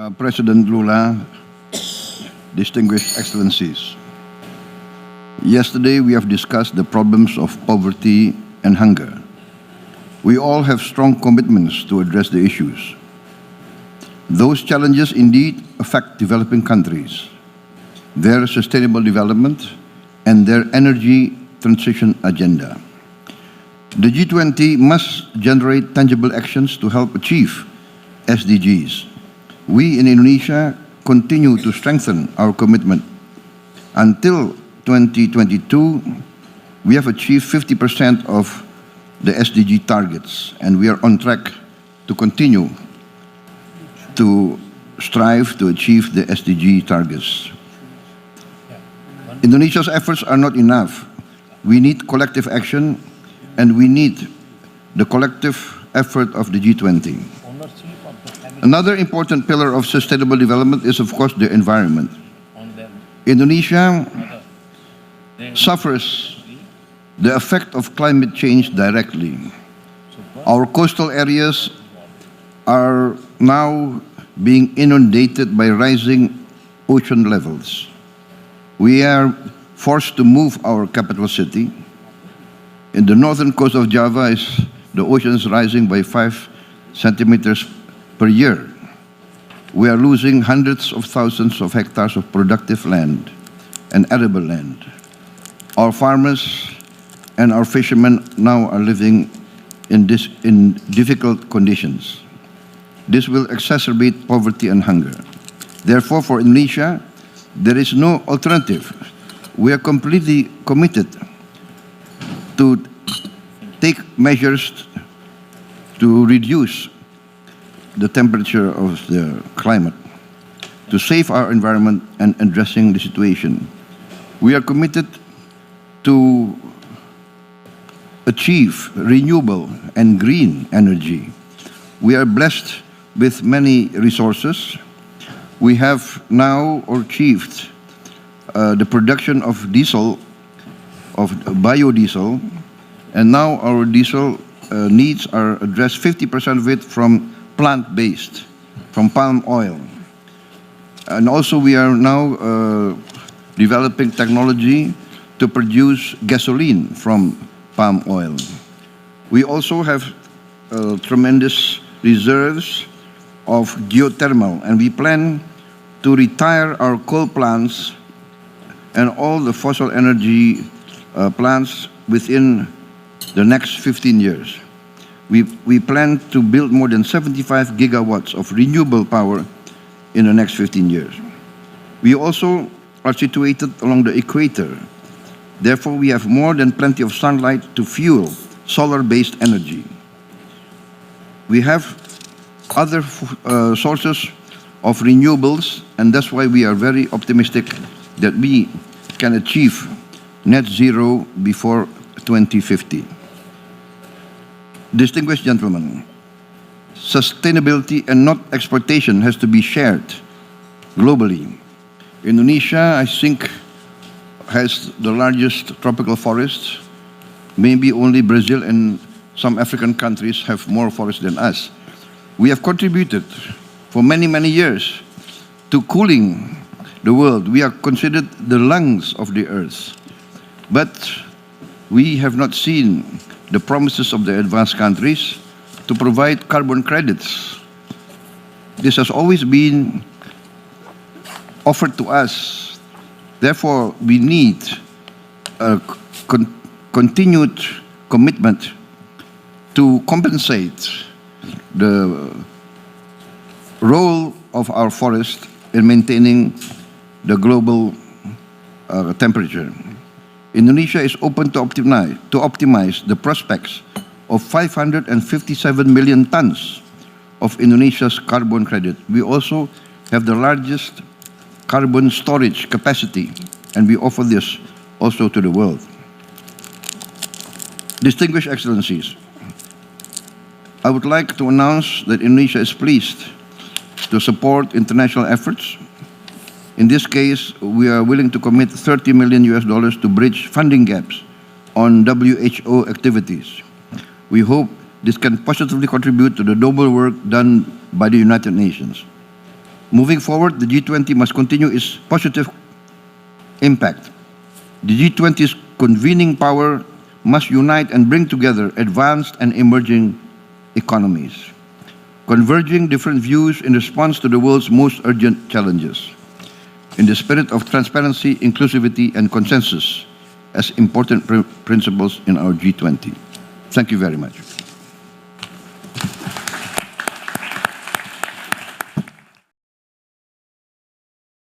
President Lula, distinguished excellencies. Yesterday we have discussed the problems of poverty and hunger. We all have strong commitments to address the issues. Those challenges indeed affect developing countries, their sustainable development, and their energy transition agenda. The G20 must generate tangible actions to help achieve SDGs. We in Indonesia continue to strengthen our commitment. Until 2022, we have achieved 50% of the SDG targets, and we are on track to continue to strive to achieve the SDG targets. Indonesia's efforts are not enough. We need collective action, and we need the collective effort of the G20. Another important pillar of sustainable development is, of course, the environment. Indonesia suffers the effect of climate change directly. Our coastal areas are now being inundated by rising ocean levels. We are forced to move our capital city. In the northern coast of Java, the ocean is rising by 5 centimeters per year. We are losing hundreds of thousands of hectares of productive land and arable land. Our farmers and our fishermen now are living in difficult conditions. This will exacerbate poverty and hunger. Therefore, for Indonesia, there is no alternative. We are completely committed to take measures to reduce the temperature of the climate, to save our environment and addressing the situation. We are committed to achieve renewable and green energy. We are blessed with many resources. We have now achieved the production of diesel, of biodiesel, and now our diesel needs are addressed, 50% of it from plant-based, from palm oil. And also we are now developing technology to produce gasoline from palm oil. We also have tremendous reserves of geothermal, and we plan to retire our coal plants and all the fossil energy plants within the next 15 years. We plan to build more than 75 gigawatts of renewable power in the next 15 years. We also are situated along the equator. Therefore, we have more than plenty of sunlight to fuel solar-based energy. We have other sources of renewables, and that's why we are very optimistic that we can achieve net zero before 2050. Distinguished gentlemen, sustainability and not exploitation has to be shared globally. Indonesia, I think, has the largest tropical forests. Maybe only Brazil and some African countries have more forests than us. We have contributed for many, many years to cooling the world. We are considered the lungs of the earth. But we have not seen the promises of the advanced countries to provide carbon credits. This has always been offered to us. Therefore, we need a continued commitment to compensate the role of our forest in maintaining the global temperature. Indonesia is open to optimize the prospects of 557 million tons of Indonesia's carbon credit. We also have the largest carbon storage capacity, and we offer this also to the world. Distinguished Excellencies, I would like to announce that Indonesia is pleased to support international efforts. In this case, we are willing to commit $30 million to bridge funding gaps on WHO activities. We hope this can positively contribute to the noble work done by the United Nations. Moving forward, the G20 must continue its positive impact. The G20's convening power must unite and bring together advanced and emerging economies, converging different views in response to the world's most urgent challenges, in the spirit of transparency, inclusivity, and consensus as important principles in our G20. Thank you very much.